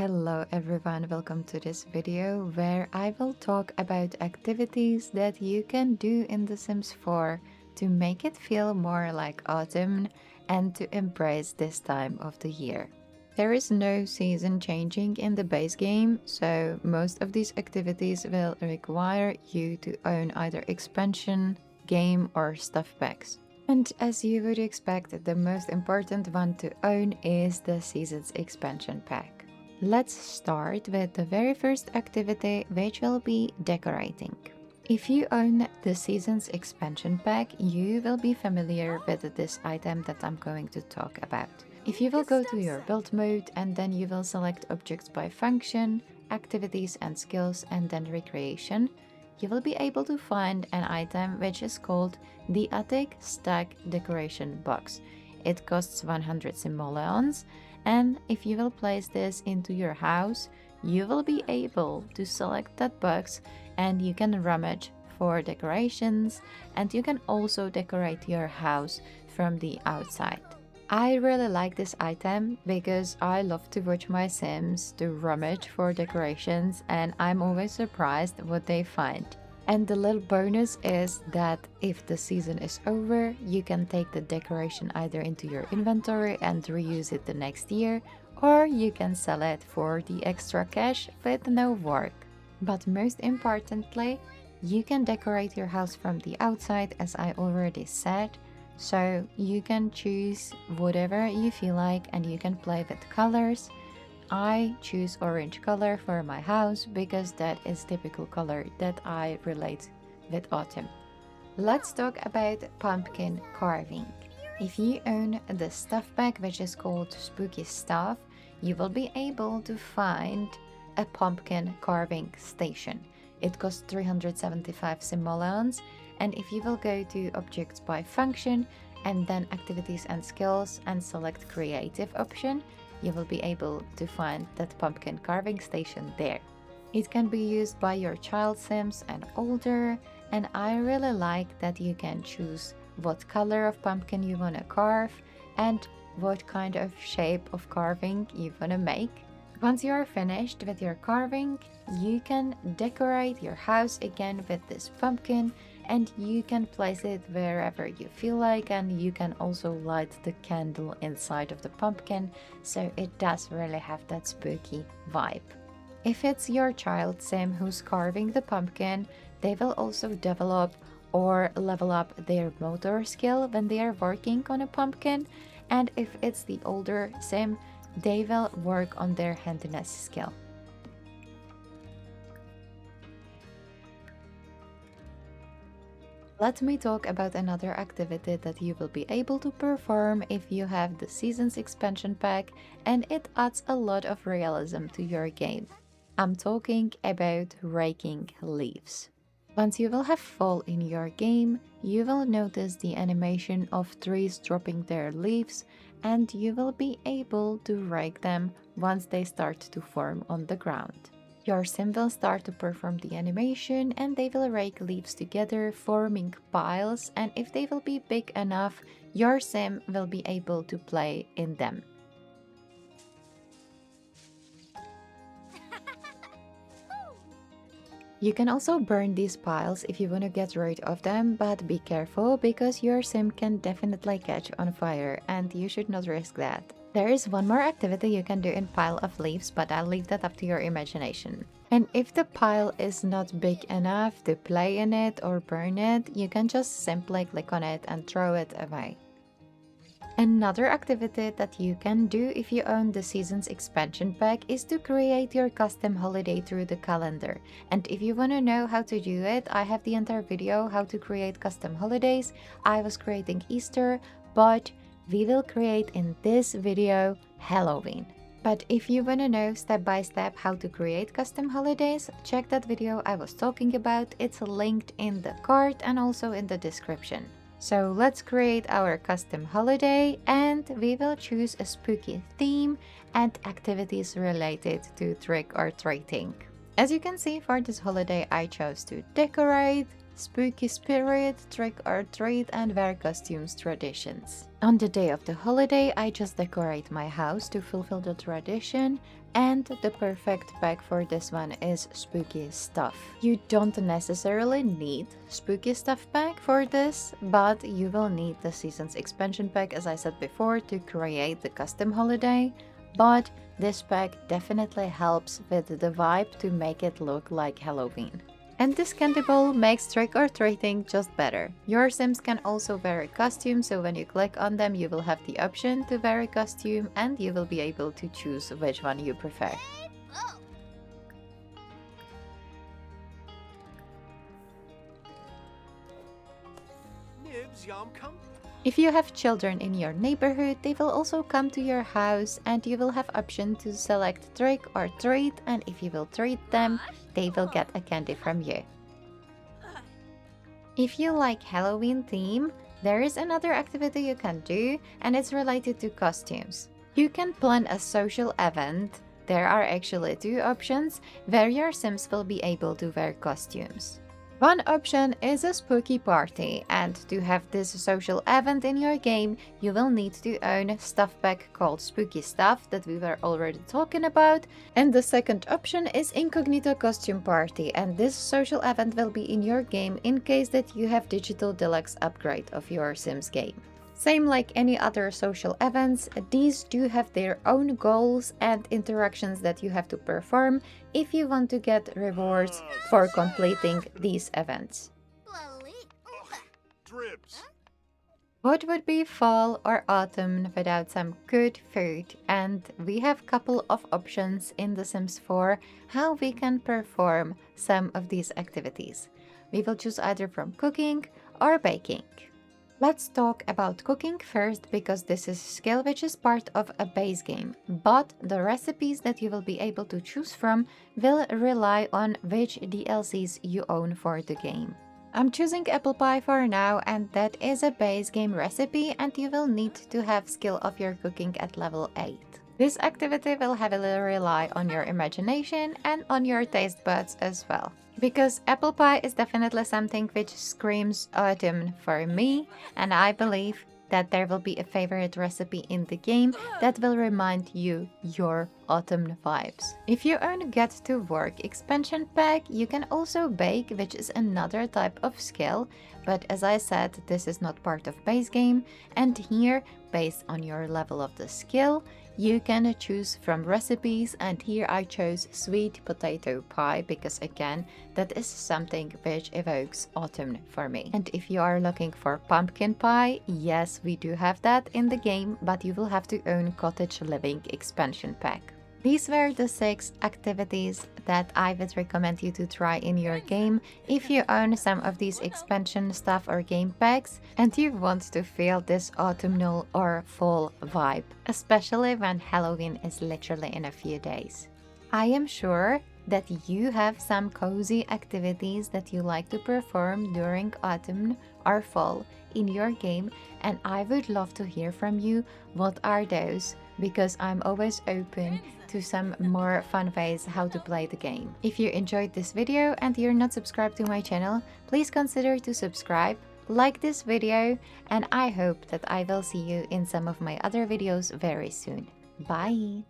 Hello everyone, welcome to this video where I will talk about activities that you can do in The Sims 4 to make it feel more like autumn and to embrace this time of the year. There is no season changing in the base game, so most of these activities will require you to own either expansion, game or stuff packs. And as you would expect, the most important one to own is the Seasons expansion pack. Let's start with the very first activity, which will be decorating. If you own the Seasons expansion pack, you will be familiar with this item that I'm going to talk about. If you will go to your build mode and then you will select objects by function, activities and skills and then recreation, you will be able to find an item which is called the Attic Stack Decoration Box. It costs 100 simoleons, and if you will place this into your house, you will be able to select that box and you can rummage for decorations, and you can also decorate your house from the outside. I really like this item because I love to watch my Sims to rummage for decorations and I'm always surprised what they find. And the little bonus is that if the season is over, you can take the decoration either into your inventory and reuse it the next year, or you can sell it for the extra cash with no work. But most importantly, you can decorate your house from the outside, as I already said. So you can choose whatever you feel like and you can play with colors. I choose orange color for my house because that is typical color that I relate with autumn. Let's talk about pumpkin carving. If you own the stuff pack which is called Spooky Stuff, you will be able to find a pumpkin carving station. It costs 375 simoleons, and if you will go to objects by function and then activities and skills and select creative option, you will be able to find that pumpkin carving station there. It can be used by your child Sims and older, and I really like that you can choose what color of pumpkin you want to carve and what kind of shape of carving you want to make. Once you are finished with your carving, you can decorate your house again with this pumpkin and you can place it wherever you feel like, and you can also light the candle inside of the pumpkin, so it does really have that spooky vibe. If it's your child Sim who's carving the pumpkin, they will also develop or level up their motor skill when they are working on a pumpkin, and if it's the older Sim, they will work on their handiness skill. Let me talk about another activity that you will be able to perform if you have the Seasons expansion pack, and it adds a lot of realism to your game. I'm talking about Raking Leaves. Once you will have fall in your game, you will notice the animation of trees dropping their leaves, and you will be able to rake them once they start to form on the ground. Your Sim will start to perform the animation and they will rake leaves together, forming piles, and if they will be big enough, your Sim will be able to play in them. You can also burn these piles if you want to get rid of them, but be careful because your Sim can definitely catch on fire and you should not risk that. There is one more activity you can do in pile of leaves, but I'll leave that up to your imagination. And if the pile is not big enough to play in it or burn it, you can just simply click on it and throw it away. Another activity that you can do if you own the Seasons expansion pack is to create your custom holiday through the calendar. And if you want to know how to do it, I have the entire video how to create custom holidays. I was creating Easter, but we will create in this video Halloween. But if you want to know step by step how to create custom holidays, check that video I was talking about. It's linked in the card and also in the description. So let's create our custom holiday and we will choose a spooky theme and activities related to trick or treating. As you can see, for this holiday I chose to decorate, spooky spirit, trick or treat and wear costumes traditions. On the day of the holiday, I just decorate my house to fulfill the tradition, And the perfect pack for this one is Spooky Stuff. You don't necessarily need Spooky Stuff pack for this, but you will need the Seasons expansion pack, as I said before, to create the custom holiday. But this pack definitely helps with the vibe to make it look like Halloween. And this candy bowl makes trick-or-treating just better. Your Sims can also wear a costume, so when you click on them you will have the option to wear a costume and you will be able to choose which one you prefer. If you have children in your neighborhood, they will also come to your house and you will have option to select trick or treat, and if you will treat them, they will get a candy from you. If you like Halloween theme, there is another activity you can do and it's related to costumes. You can plan a social event. There are actually two options where your Sims will be able to wear costumes. One option is a spooky party, and to have this social event in your game, you will need to own a stuff pack called Spooky Stuff that we were already talking about. And the second option is Incognito Costume Party, and this social event will be in your game in case that you have Digital Deluxe upgrade of your Sims game. Same like any other social events, these do have their own goals and interactions that you have to perform if you want to get rewards for completing these events. What would be fall or autumn without some good food? And we have a couple of options in The Sims 4 how we can perform some of these activities. We will choose either from cooking or baking. Let's talk about cooking first, because this is a skill which is part of a base game, but the recipes that you will be able to choose from will rely on which DLCs you own for the game. I'm choosing apple pie for now, and that is a base game recipe and you will need to have skill of your cooking at level 8. This activity will heavily rely on your imagination and on your taste buds as well. Because apple pie is definitely something which screams autumn for me, and I believe that there will be a favorite recipe in the game that will remind you your autumn vibes. If you own Get to Work expansion pack, you can also bake, which is another type of skill, but as I said, this is not part of base game, and here, based on your level of the skill, you can choose from recipes, and here I chose sweet potato pie because again, that is something which evokes autumn for me. And if you are looking for pumpkin pie, yes, we do have that in the game, but you will have to own Cottage Living expansion pack. These were the 6 activities that I would recommend you to try in your game if you own some of these expansion stuff or game packs and you want to feel this autumnal or fall vibe, especially when Halloween is literally in a few days. I am sure that you have some cozy activities that you like to perform during autumn or fall in your game, and I would love to hear from you what are those, because I'm always open to some more fun ways how to play the game. If you enjoyed this video and you're not subscribed to my channel, please consider to subscribe, like this video, and I hope that I will see you in some of my other videos very soon. Bye!